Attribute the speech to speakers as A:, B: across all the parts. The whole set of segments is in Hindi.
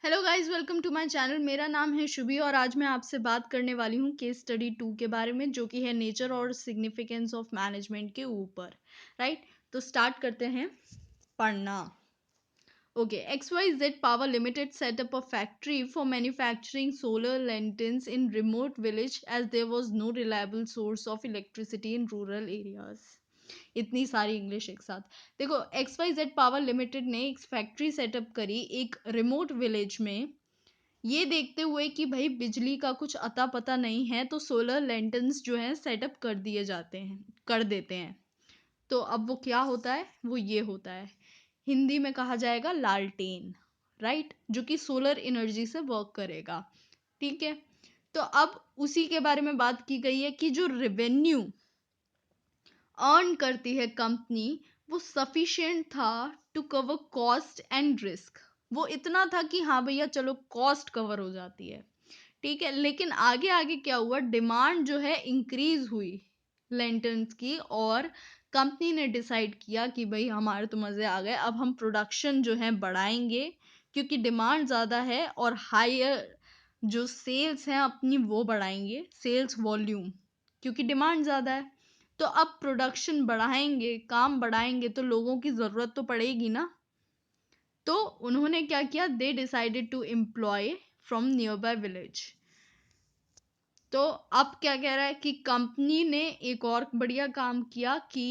A: Hello guys, welcome to my channel. मेरा नाम है शुभी और आज मैं आपसे बात करने वाली हूँ केस स्टडी 2 के बारे में, जो कि है नेचर और सिग्निफिकेंस ऑफ मैनेजमेंट के ऊपर। राइट, तो स्टार्ट करते हैं पढ़ना। Okay, XYZ Power Limited set up a factory for manufacturing solar lanterns in remote village as there was no reliable source of electricity in rural areas. इतनी सारी इंग्लिश एक साथ। देखो, XYZ पावर लिमिटेड ने एक फैक्ट्री सेटअप करी एक रिमोट विलेज में, ये देखते हुए कि भाई बिजली का कुछ अता पता नहीं है, तो सोलर लैंटर्न्स जो हैं सेटअप कर देते हैं। तो अब वो क्या होता है, वो ये होता है, हिंदी में कहा जाएगा लालटेन। राइट, जो कि सोलर एनर्जी से वर्क करेगा। ठीक है, तो अब उसी के बारे में बात की गई है कि जो रेवेन्यू अर्न करती है कंपनी, वो सफिशिएंट था to cover cost and risk. वो इतना था कि हाँ भैया चलो कॉस्ट कवर हो जाती है। ठीक है, लेकिन आगे आगे क्या हुआ, डिमांड जो है इंक्रीज हुई लेंटर्स की, और कंपनी ने डिसाइड किया कि भाई हमारे तो मज़े आ गए, अब हम प्रोडक्शन जो है बढ़ाएंगे, क्योंकि डिमांड ज़्यादा है, और हायर जो सेल्स हैं अपनी वो बढ़ाएंगे, सेल्स वॉल्यूम, क्योंकि डिमांड ज़्यादा है। तो अब प्रोडक्शन बढ़ाएंगे, काम बढ़ाएंगे, तो लोगों की ज़रूरत तो पड़ेगी ना। तो उन्होंने क्या किया, they decided to employ from nearby village. तो अब क्या कह रहा है कि कंपनी ने एक और बढ़िया काम किया कि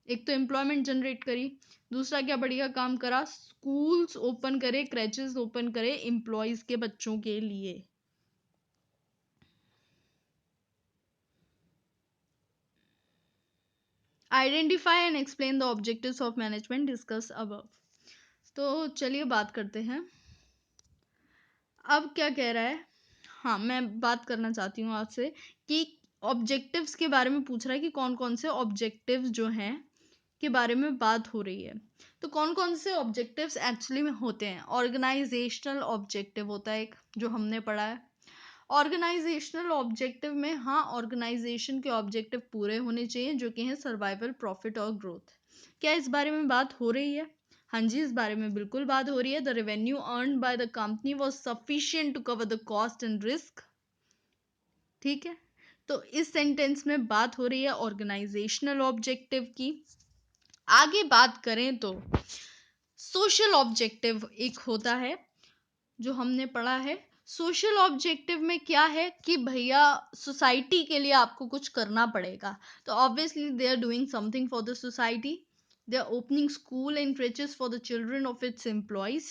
A: एक तो एम्प्लॉयमेंट जनरेट करी, दूसरा क्या बढ़िया काम करा, स्कूल्स ओपन करे, क्रैचेस ओपन करे एम्प्लॉयज के बच्चों के लिए। Identify and explain the objectives of management discuss above. तो चलिए बात करते हैं। अब क्या कह रहा है, हाँ मैं बात करना चाहती हूँ आपसे कि ऑब्जेक्टिव्स के बारे में पूछ रहा है कि कौन कौन से ऑब्जेक्टिव्स जो हैं के बारे में बात हो रही है। तो कौन कौन से ऑब्जेक्टिव्स एक्चुअली में होते हैं। ऑर्गेनाइजेशनल ऑब्जेक्टिव होता है एक, जो हमने पढ़ा है। ऑर्गेनाइजेशनल ऑब्जेक्टिव में हाँ, ऑर्गेनाइजेशन के ऑब्जेक्टिव पूरे होने चाहिए, जो कि हैं सर्वाइवल, प्रॉफिट और ग्रोथ। क्या इस बारे में बात हो रही है? हाँ जी, इस बारे में बिल्कुल बात हो रही है। The revenue earn by the company was sufficient to cover the cost and risk. ठीक है, तो इस सेंटेंस में बात हो रही है ऑर्गेनाइजेशनल ऑब्जेक्टिव की। आगे बात करें तो सोशल ऑब्जेक्टिव एक होता है, जो हमने पढ़ा है। सोशल ऑब्जेक्टिव में क्या है कि भैया सोसाइटी के लिए आपको कुछ करना पड़ेगा, तो obviously they are doing something for the society. They are opening school and creches for the children of its employees.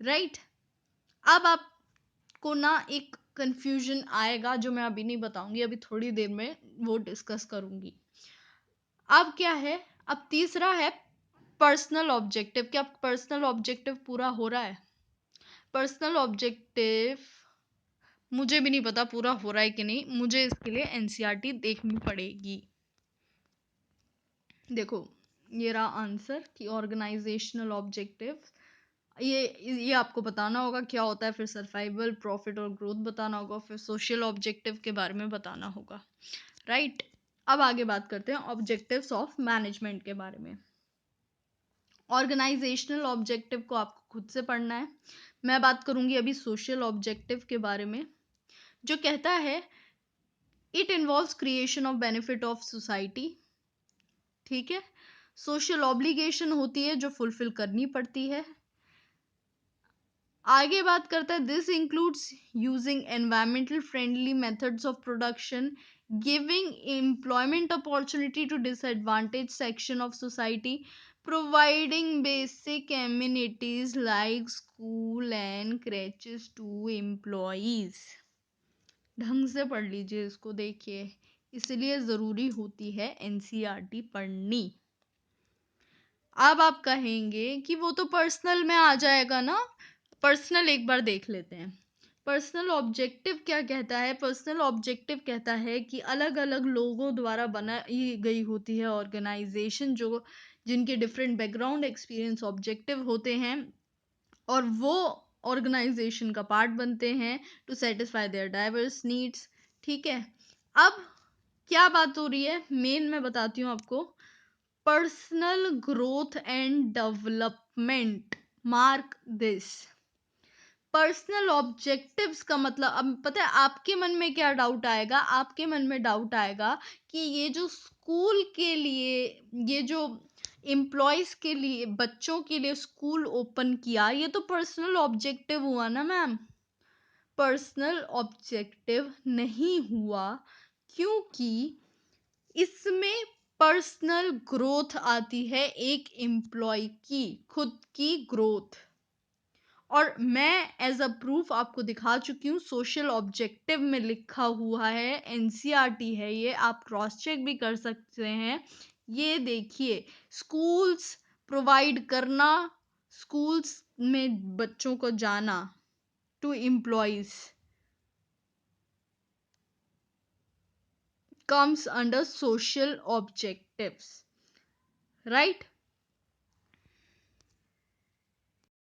A: Right, अब आपको ना एक कंफ्यूजन आएगा, जो मैं अभी नहीं बताऊंगी, अभी थोड़ी देर में वो डिस्कस करूंगी। अब क्या है, अब तीसरा है पर्सनल ऑब्जेक्टिव। क्या पर्सनल ऑब्जेक्टिव पूरा हो रहा है? पर्सनल ऑब्जेक्टिव मुझे भी नहीं पता पूरा हो रहा है कि नहीं, मुझे इसके लिए एनसीईआरटी देखनी पड़ेगी। देखो, ये रहा आंसर कि ऑर्गेनाइजेशनल ऑब्जेक्टिव, ये आपको बताना होगा क्या होता है, फिर सर्वाइवल, प्रॉफिट और ग्रोथ बताना होगा, फिर सोशल ऑब्जेक्टिव के बारे में बताना होगा। राइट, अब आगे बात करते हैं ऑब्जेक्टिव्स ऑफ मैनेजमेंट के बारे में। ऑर्गेनाइजेशनल ऑब्जेक्टिव को आपको खुद से पढ़ना है। मैं बात करूंगी अभी सोशल ऑब्जेक्टिव के बारे में, जो कहता है it involves creation of benefit of society. ठीक है, सोशल ऑब्लिगेशन होती है जो फुलफिल करनी पड़ती है। आगे बात करता है this includes using environmental friendly methods of production, giving employment opportunity to disadvantage section of society, providing basic amenities like school and creches to employees. ढंग से पढ़ लीजिए इसको, देखिए इसलिए ज़रूरी होती है एनसीईआरटी पढ़नी। अब आप कहेंगे कि वो तो पर्सनल में आ जाएगा ना, पर्सनल एक बार देख लेते हैं। पर्सनल ऑब्जेक्टिव क्या कहता है? पर्सनल ऑब्जेक्टिव कहता है कि अलग अलग लोगों द्वारा बनाई गई होती है ऑर्गेनाइजेशन, जो जिनके डिफरेंट बैकग्राउंड, एक्सपीरियंस, ऑब्जेक्टिव होते हैं, और वो ऑर्गेनाइजेशन का पार्ट बनते हैं to satisfy their diverse needs. ठीक है, अब क्या बात हो रही है मेन, मैं बताती हूँ आपको। Personal growth and development, mark this. Personal objectives का मतलब, अब पता है आपके मन में क्या डाउट आएगा, आपके मन में डाउट आएगा कि ये जो स्कूल के लिए, ये जो एम्प्लॉयज के लिए, बच्चों के लिए स्कूल ओपन किया, ये तो पर्सनल ऑब्जेक्टिव हुआ ना मैम। पर्सनल ऑब्जेक्टिव नहीं हुआ, क्योंकि इसमें पर्सनल ग्रोथ आती है एक एम्प्लॉय की, खुद की ग्रोथ। और मैं एज अ प्रूफ आपको दिखा चुकी हूँ, सोशल ऑब्जेक्टिव में लिखा हुआ है, एनसीईआरटी है ये, आप क्रॉस चेक भी कर सकते हैं। ये देखिए, स्कूल्स प्रोवाइड करना, स्कूल्स में बच्चों को जाना to employees comes under social objectives, right?